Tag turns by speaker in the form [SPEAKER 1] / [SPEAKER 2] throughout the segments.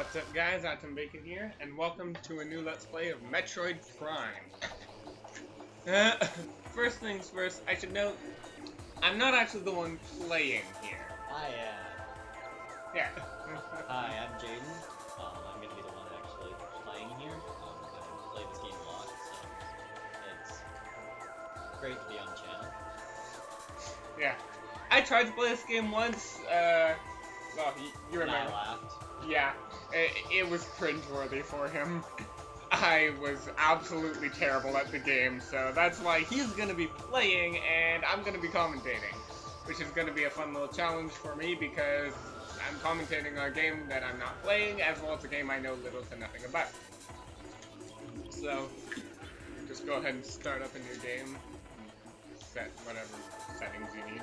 [SPEAKER 1] What's up guys, Atom Bacon here, and welcome to a new Let's Play of Metroid Prime. First things first, I should note, I'm not actually the one playing here.
[SPEAKER 2] I am.
[SPEAKER 1] Yeah.
[SPEAKER 2] Hi, I'm Jaden. I'm gonna be the one actually playing here. I play this game a lot, so it's great to be on the channel.
[SPEAKER 1] Yeah. I tried to play this game once, well, you remember.
[SPEAKER 2] And I laughed.
[SPEAKER 1] Yeah, it was cringeworthy for him. I was absolutely terrible at the game, so that's why he's gonna be playing and I'm gonna be commentating. Which is gonna be a fun little challenge for me because I'm commentating on a game that I'm not playing, as well as a game I know little to nothing about. So, just go ahead and start up a new game. Set whatever settings you need.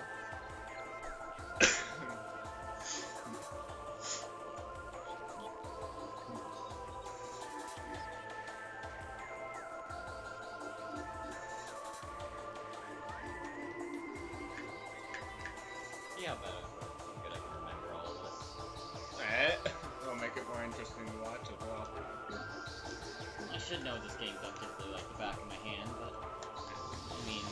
[SPEAKER 2] Yeah, but I'm good I can remember all of this.
[SPEAKER 1] Alright, it'll make it more interesting to watch as well.
[SPEAKER 2] I should know this game technically like the back of my hand, but I mean,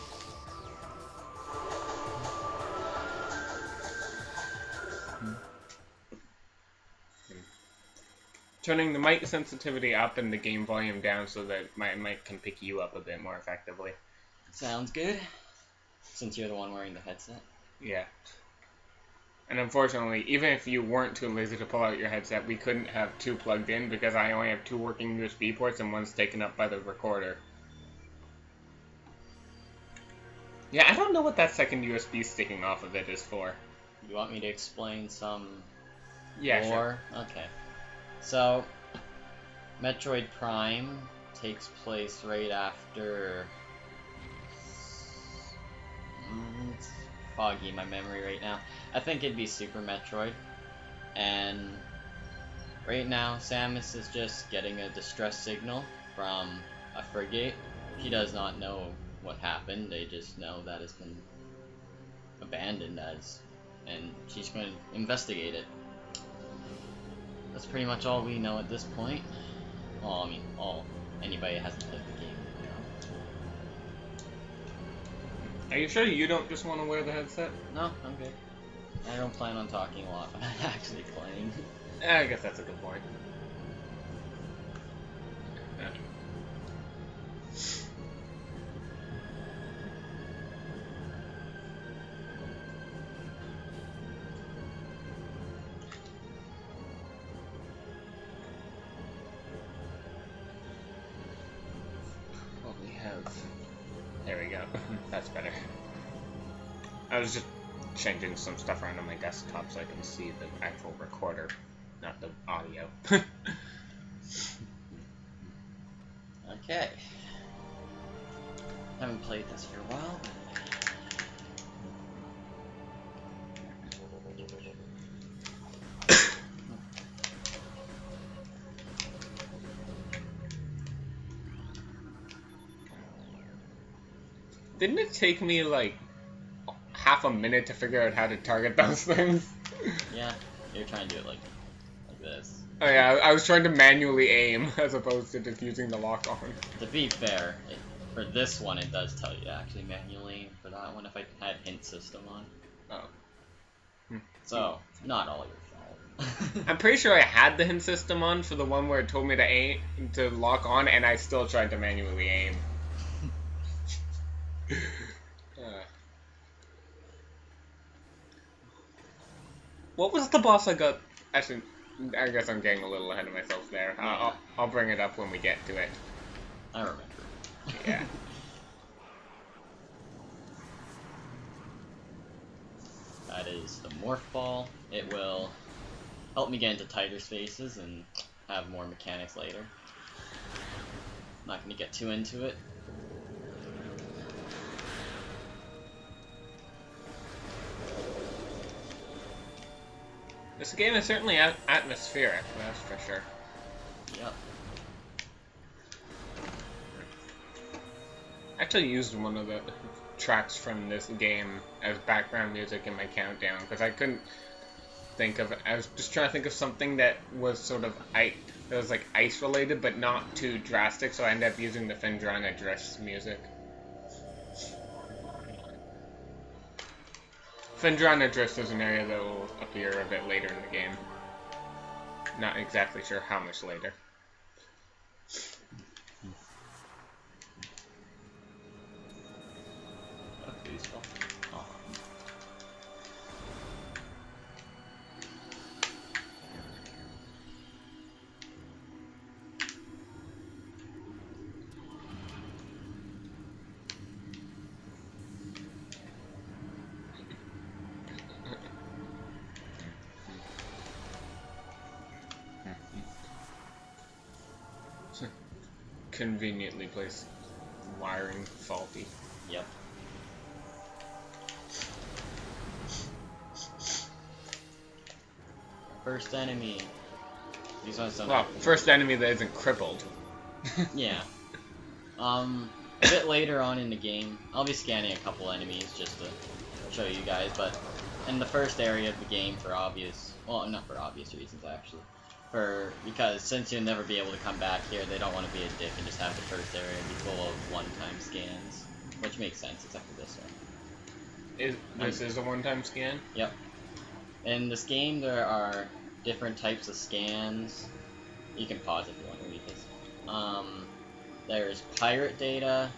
[SPEAKER 1] Turning the mic sensitivity up and the game volume down so that my mic can pick you up a bit more effectively.
[SPEAKER 2] sounds good. Since you're the one wearing the headset.
[SPEAKER 1] Yeah. And unfortunately, even if you weren't too lazy to pull out your headset, we couldn't have two plugged in because I only have two working USB ports and one's taken up by the recorder. Yeah, I don't know what that second USB sticking off of it is for.
[SPEAKER 2] You want me to explain some
[SPEAKER 1] Yeah,
[SPEAKER 2] lore?
[SPEAKER 1] sure.
[SPEAKER 2] Okay. So, Metroid Prime takes place right after... it's foggy in my memory right now. I think it'd be Super Metroid. And right now, Samus is just getting a distress signal from a frigate. She does not know what happened. They just know that it's been abandoned and she's going to investigate it. That's pretty much all we know at this point. Well, I mean, anybody that hasn't played the game
[SPEAKER 1] Are you sure you don't just want to wear the headset?
[SPEAKER 2] No, I'm good. I don't plan on talking a lot, but I'm actually playing.
[SPEAKER 1] I guess that's a good point. What we have... There we go. That's better. I was just changing some stuff around on my desktop so I can see the actual recorder, not the audio.
[SPEAKER 2] Okay. Haven't played this for a while, but...
[SPEAKER 1] Didn't it take me like half a minute to figure out how to target those things?
[SPEAKER 2] Yeah, you're trying to do it like this.
[SPEAKER 1] Oh yeah, I was trying to manually aim as opposed to diffusing the lock on.
[SPEAKER 2] To be fair, for this one it does tell you to actually manually aim. For that one, if I had hint system on.
[SPEAKER 1] Oh.
[SPEAKER 2] So, not all your fault.
[SPEAKER 1] I'm pretty sure I had the hint system on for the one where it told me to aim to lock on, and I still tried to manually aim. What was the boss I got? Actually, I guess I'm getting a little ahead of myself there. I'll bring it up when we get to it.
[SPEAKER 2] I remember.
[SPEAKER 1] Yeah.
[SPEAKER 2] That is the Morph Ball. It will help me get into tighter spaces and have more mechanics later. Not going to get too into it.
[SPEAKER 1] This game is certainly atmospheric, that's for sure.
[SPEAKER 2] Yep.
[SPEAKER 1] I actually used one of the tracks from this game as background music in my countdown because I couldn't think of. I was just trying to think of something that was sort of that was like ice related, but not too drastic. So I ended up using the Fendrana Dress music. Fendrana Dress is an area that will appear a bit later in the game. Not exactly sure how much later. Conveniently placed wiring faulty.
[SPEAKER 2] Yep. First enemy. These ones don't.
[SPEAKER 1] Well, first enemy that isn't crippled.
[SPEAKER 2] Yeah. A bit later on in the game, I'll be scanning a couple enemies just to show you guys, but in the first area of the game, for obvious, well, not for obvious reasons actually, because since you'll never be able to come back here, they don't want to be a dick and just have the first area be full of one-time scans, which makes sense except for this one.
[SPEAKER 1] This is a one-time scan?
[SPEAKER 2] Yep. In this game, there are different types of scans. You can pause if you want to read this. There's pirate data,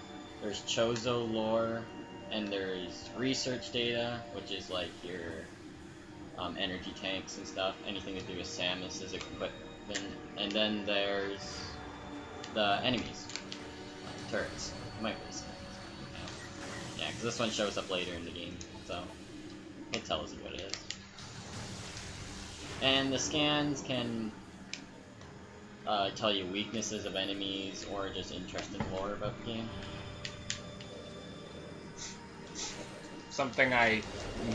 [SPEAKER 2] there's Chozo lore, and there's research data, which is like your energy tanks and stuff, anything to do with Samus's equipment. And then there's the enemies, turrets. It might be Samus. Yeah, because this one shows up later in the game, so it tells you what it is. And the scans can tell you weaknesses of enemies or just interesting lore about the game.
[SPEAKER 1] Something I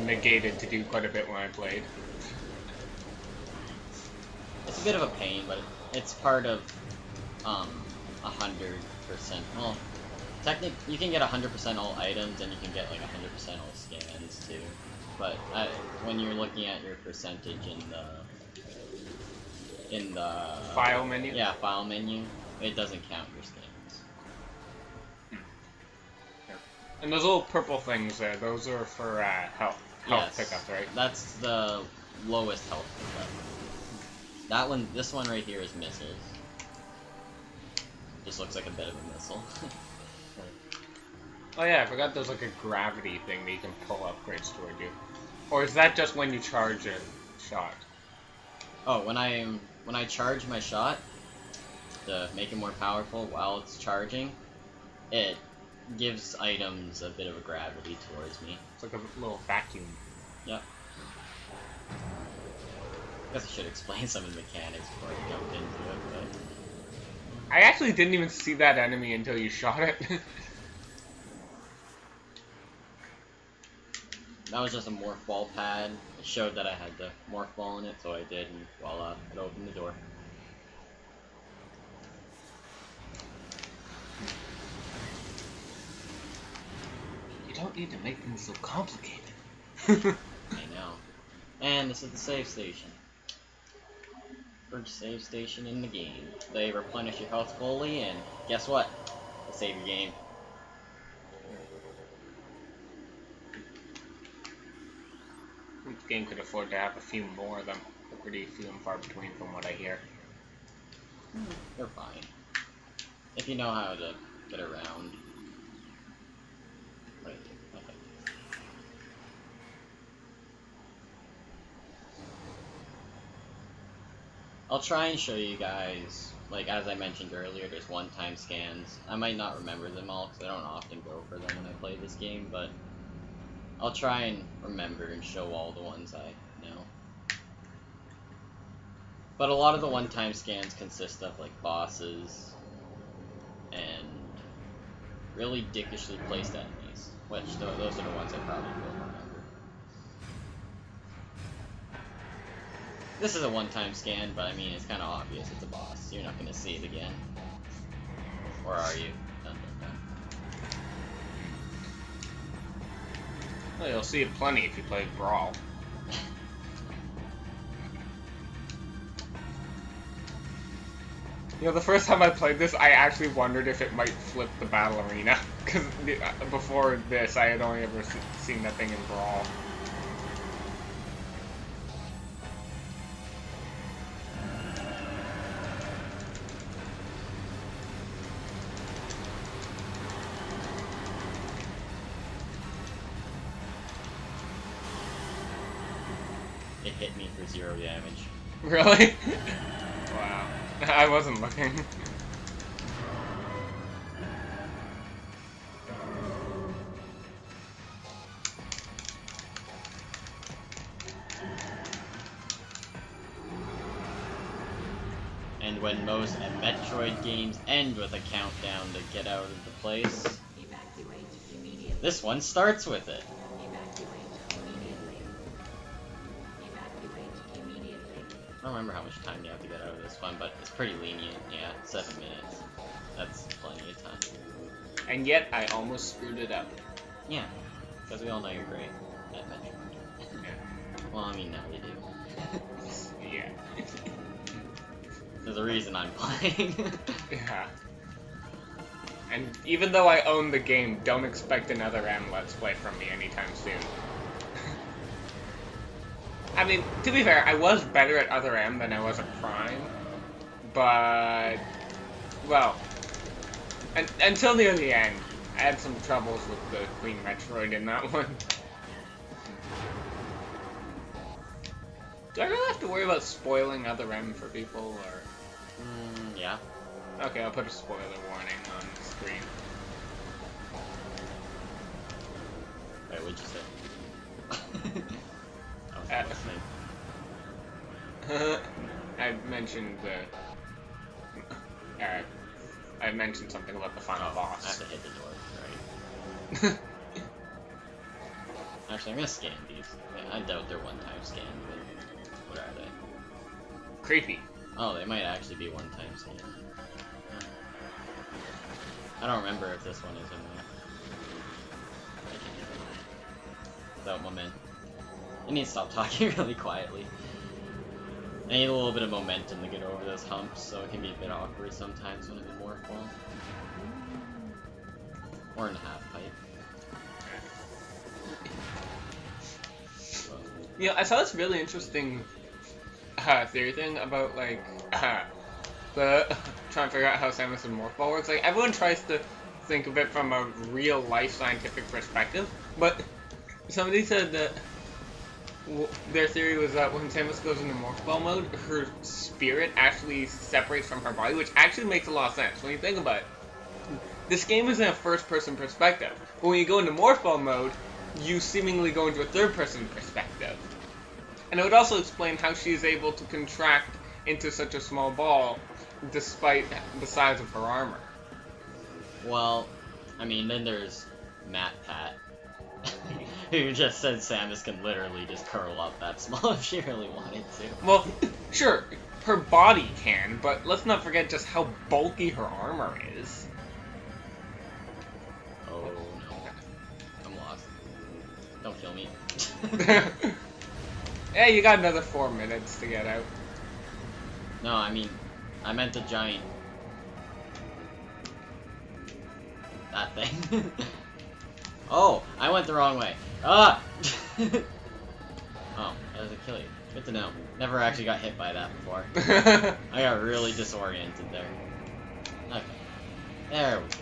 [SPEAKER 1] negated to do quite a bit when I played.
[SPEAKER 2] It's a bit of a pain, but it's part of 100%. Well, technically, you can get 100% all items, and you can get like 100% all scans too. But when you're looking at your percentage in the
[SPEAKER 1] file menu?
[SPEAKER 2] Yeah, file menu, it doesn't count your scans.
[SPEAKER 1] And those little purple things there, those are for health
[SPEAKER 2] Yes,
[SPEAKER 1] pickup, right?
[SPEAKER 2] That's the lowest health pickup. That one, this one right here is missiles. Just looks like a bit of a missile.
[SPEAKER 1] Oh yeah, I forgot there's like a gravity thing that you can pull upgrades toward you. Or is that just when you charge a shot?
[SPEAKER 2] Oh, when I charge my shot to make it more powerful while it's charging, it gives items a bit of a gravity towards me.
[SPEAKER 1] It's like a little vacuum.
[SPEAKER 2] Yep. I guess I should explain some of the mechanics before I jump into it, but...
[SPEAKER 1] I actually didn't even see that enemy until you shot it.
[SPEAKER 2] That was just a morph ball pad. It showed that I had the morph ball in it, so I did, and voila, it opened the door.
[SPEAKER 1] You don't need to make things so complicated.
[SPEAKER 2] I know. And this is the save station. First save station in the game. They replenish your health fully, and guess what? They save your game.
[SPEAKER 1] This game could afford to have a few more of them. They're pretty few and far between from what I hear.
[SPEAKER 2] They're fine. If you know how to get around. Right, okay. I'll try and show you guys, like as I mentioned earlier, there's one-time scans. I might not remember them all because I don't often go for them when I play this game, but I'll try and remember and show all the ones I know. But a lot of the one-time scans consist of like bosses and really dickishly placed enemies, which those are the ones I probably will remember. This is a one-time scan, but I mean, it's kind of obvious it's a boss. You're not going to see it again. Or are you? Dun, dun, dun.
[SPEAKER 1] Well, you'll see it plenty if you play Brawl. You know, the first time I played this, I actually wondered if it might flip the battle arena. Because before this, I had only ever seen that thing in Brawl.
[SPEAKER 2] It hit me for 0 damage.
[SPEAKER 1] Really? Wow. I wasn't looking.
[SPEAKER 2] And when most Metroid games end with a countdown to get out of the place, this one starts with it. I don't remember how much time you have to get out of this one, but it's pretty lenient. Yeah, 7 minutes. That's plenty of time.
[SPEAKER 1] And yet, I almost screwed it up.
[SPEAKER 2] Yeah, because we all know you're great at Metroid.
[SPEAKER 1] Yeah.
[SPEAKER 2] Well, I mean, now you do.
[SPEAKER 1] Yeah.
[SPEAKER 2] There's a reason I'm playing.
[SPEAKER 1] Yeah. And even though I own the game, don't expect another Let's Play from me anytime soon. I mean, to be fair, I was better at Other M than I was at Prime, but, well, until near the end, I had some troubles with the Queen Metroid in that one. Do I really have to worry about spoiling Other M for people, or?
[SPEAKER 2] Yeah.
[SPEAKER 1] Okay, I'll put a spoiler warning on the screen.
[SPEAKER 2] Wait, what'd you say?
[SPEAKER 1] I mentioned I mentioned something about the final boss.
[SPEAKER 2] I have to hit the door, right? Actually, I'm gonna scan these. I doubt they're one-time scanned, but what are they?
[SPEAKER 1] Creepy.
[SPEAKER 2] Oh, they might actually be one-time scanned. I don't remember if this one is in there. Without moment. I need to stop talking really quietly. I need a little bit of momentum to get over those humps, so it can be a bit awkward sometimes when I'm in Morphball. Or in half pipe.
[SPEAKER 1] Yeah, I saw this really interesting theory thing about, like, the trying to figure out how Samus and Morphball works. Like, everyone tries to think of it from a real-life scientific perspective, but somebody said that their theory was that when Samus goes into Morphball mode, her spirit actually separates from her body, which actually makes a lot of sense when you think about it. This game is in a first-person perspective, but when you go into Morphball mode, you seemingly go into a third-person perspective. And it would also explain how she's able to contract into such a small ball, despite the size of her armor.
[SPEAKER 2] Well, I mean, then there's Matt Pat, who just said Samus can literally just curl up that small if she really wanted to.
[SPEAKER 1] Well, sure, her body can, but let's not forget just how bulky her armor is.
[SPEAKER 2] Oh no. I'm lost. Don't kill me.
[SPEAKER 1] Yeah, you got another 4 minutes to get out.
[SPEAKER 2] No, I mean, I meant the giant... that thing. Oh, I went the wrong way. Ah! Oh, that doesn't kill you. Good to know. Never actually got hit by that before. I got really disoriented there. Okay. There we go.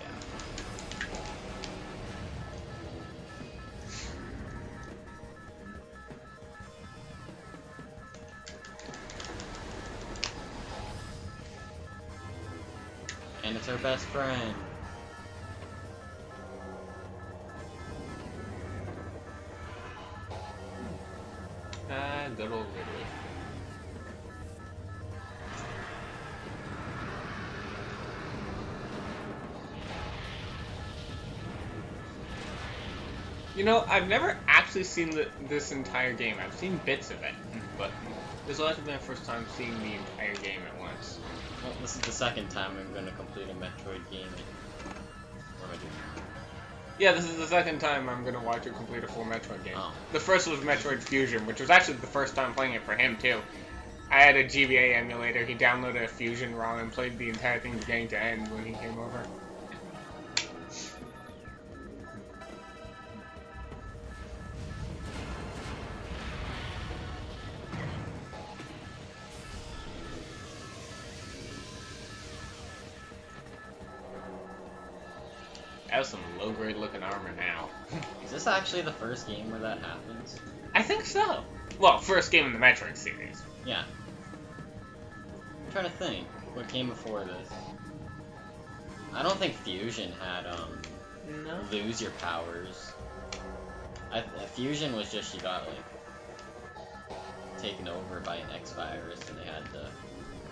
[SPEAKER 2] And it's our best friend.
[SPEAKER 1] Good old Ridley. You know, I've never actually seen this entire game. I've seen bits of it, but this will actually be my first time seeing the entire game at once.
[SPEAKER 2] Well, this is the second time I'm going to complete a Metroid game. What am I doing?
[SPEAKER 1] Yeah, this is the second time I'm going to watch you complete a full Metroid game.
[SPEAKER 2] Oh.
[SPEAKER 1] The first was Metroid Fusion, which was actually the first time playing it for him, too. I had a GBA emulator. He downloaded a Fusion ROM and played the entire thing beginning to end when he came over. That was some low-grade looking armor now.
[SPEAKER 2] Is this actually the first game where that happens?
[SPEAKER 1] I think so. Well, first game in the Metroid series.
[SPEAKER 2] Yeah. I'm trying to think. What came before this? I don't think Fusion had,
[SPEAKER 1] No.
[SPEAKER 2] lose your powers. Fusion was just she got, like, taken over by an X virus and they had to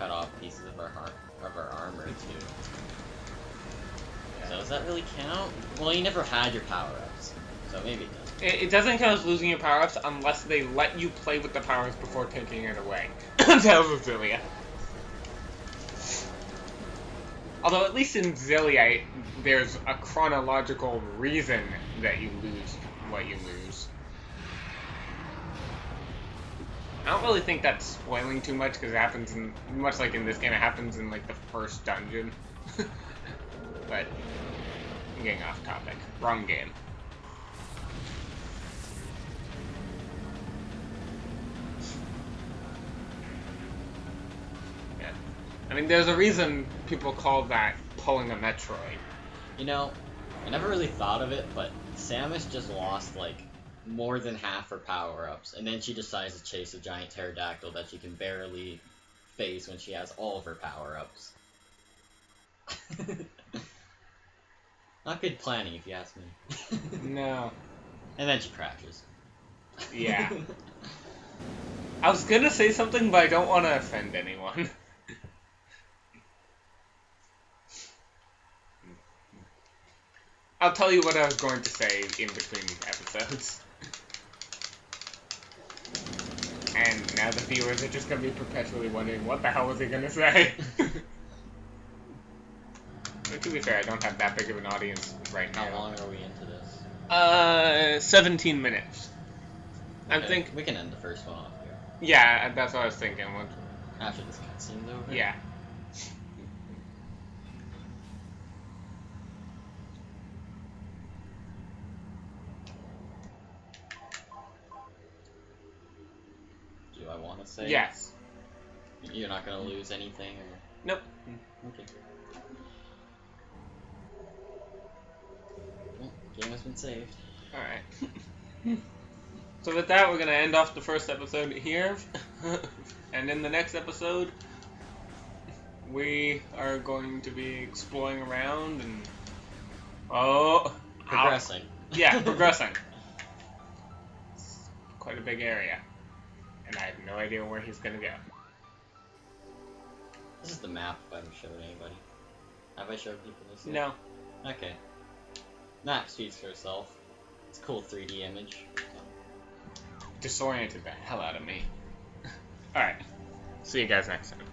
[SPEAKER 2] cut off pieces of her armor, too. So does that really count? Well, you never had your power-ups, so maybe it does.
[SPEAKER 1] It doesn't count as losing your power-ups unless they let you play with the powers before taking it away. Tells Zilia. Although at least in Zilia, there's a chronological reason that you lose what you lose. I don't really think that's spoiling too much because it happens in, much like in this game, it happens in like the first dungeon. But I'm getting off topic. Wrong game. Yeah. I mean, there's a reason people call that pulling a Metroid.
[SPEAKER 2] You know, I never really thought of it, but Samus just lost, like, more than half her power-ups, and then she decides to chase a giant pterodactyl that she can barely face when she has all of her power-ups. Not good planning, if you ask me.
[SPEAKER 1] No.
[SPEAKER 2] And then she crashes.
[SPEAKER 1] Yeah. I was gonna say something, but I don't want to offend anyone. I'll tell you what I was going to say in between episodes. And now the viewers are just gonna be perpetually wondering, what the hell was he gonna say? But to be fair, I don't have that big of an audience right now.
[SPEAKER 2] How long are we into this?
[SPEAKER 1] 17 minutes.
[SPEAKER 2] Okay,
[SPEAKER 1] I think...
[SPEAKER 2] we can end the first one off here.
[SPEAKER 1] Yeah, that's what I was thinking.
[SPEAKER 2] After this cutscene's over?
[SPEAKER 1] Yeah.
[SPEAKER 2] Do I want to say?
[SPEAKER 1] Yes.
[SPEAKER 2] You're not going to lose anything? Or...
[SPEAKER 1] Nope.
[SPEAKER 2] Okay. Well, game has been saved.
[SPEAKER 1] Alright. So with that, we're going to end off the first episode here. And in the next episode, we are going to be exploring around and...
[SPEAKER 2] Progressing.
[SPEAKER 1] Yeah, progressing. It's quite a big area. And I have no idea where he's going to go.
[SPEAKER 2] This is the map if I haven't showed anybody. Have I showed people this yet?
[SPEAKER 1] No.
[SPEAKER 2] Okay. Map speaks for itself. It's a cool 3D image.
[SPEAKER 1] Disoriented the hell out of me. Alright. See you guys next time.